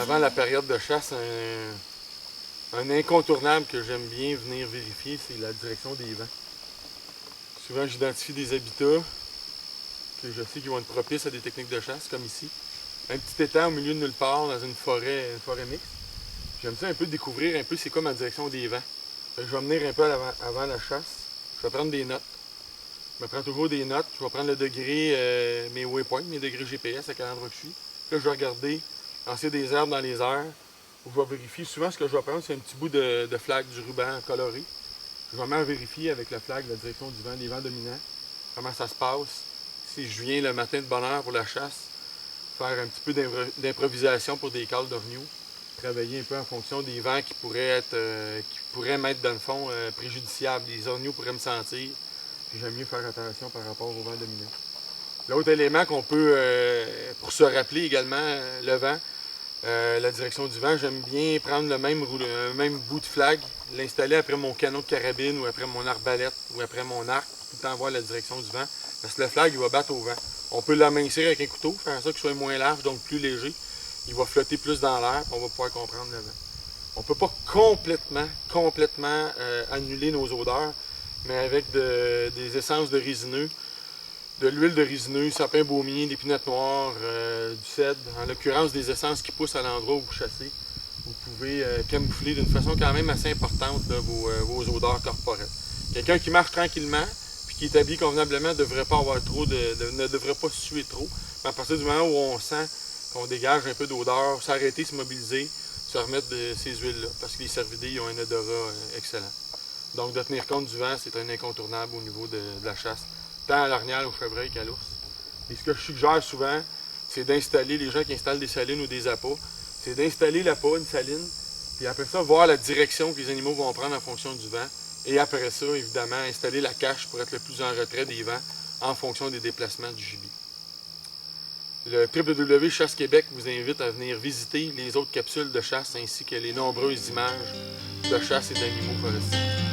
avant la période de chasse, un incontournable que j'aime bien venir vérifier, c'est la direction des vents. Souvent, j'identifie des habitats que je sais qui vont être propices à des techniques de chasse, comme ici. Un petit étang au milieu de nulle part, dans une forêt mixte. J'aime ça un peu découvrir un peu c'est quoi ma direction des vents. Je vais venir un peu avant la chasse. Je vais prendre des notes. Je me prends toujours des notes. Je vais prendre le degré, mes waypoints, mes degrés GPS à quel endroit je suis. Là, je vais regarder, lancer des herbes dans les airs. Où je vais vérifier. Souvent, ce que je vais prendre, c'est un petit bout de flag du ruban coloré. Je vais même vérifier avec le flag la direction du vent, les vents dominants, comment ça se passe. Si je viens le matin de bonne heure pour la chasse, faire un petit peu d'improvisation pour des cales d'orgneaux, travailler un peu en fonction des vents qui pourraient m'être dans le fond préjudiciables. Les orgneaux pourraient me sentir, puis j'aime mieux faire attention par rapport au vent dominant. L'autre élément qu'on peut, pour se rappeler également, le vent, la direction du vent, j'aime bien prendre le même bout de flag, l'installer après mon canon de carabine ou après mon arbalète ou après mon arc, pour tout le temps voir la direction du vent, parce que le flag, il va battre au vent. On peut l'amincir avec un couteau, faire en sorte qu'il soit moins large, donc plus léger. Il va flotter plus dans l'air, on va pouvoir comprendre le vent. On ne peut pas complètement annuler nos odeurs, mais avec des essences de résineux, de l'huile de résineux, sapin baumier, d'épinette noire, du cèdre, en l'occurrence des essences qui poussent à l'endroit où vous chassez. Vous pouvez camoufler d'une façon quand même assez importante là, vos odeurs corporelles. Quelqu'un qui marche tranquillement, puis qui est habillé convenablement, ne devrait pas avoir ne devrait pas suer trop. Mais à partir du moment où on sent qu'on dégage un peu d'odeur, s'arrêter, se mobiliser, se remettre de ces huiles-là, parce que les cervidés ils ont un odorat excellent. Donc de tenir compte du vent, c'est un incontournable au niveau de la chasse, tant à l'orignal, au chevreuil qu'à l'ours. Et ce que je suggère souvent, c'est d'installer, les gens qui installent des salines ou des appâts, c'est d'installer l'appât, une saline, puis après ça, voir la direction que les animaux vont prendre en fonction du vent. Et après ça, évidemment, installer la cache pour être le plus en retrait des vents en fonction des déplacements du gibier. Le www.chasse Québec vous invite à venir visiter les autres capsules de chasse ainsi que les nombreuses images de chasse et d'animaux forestiers.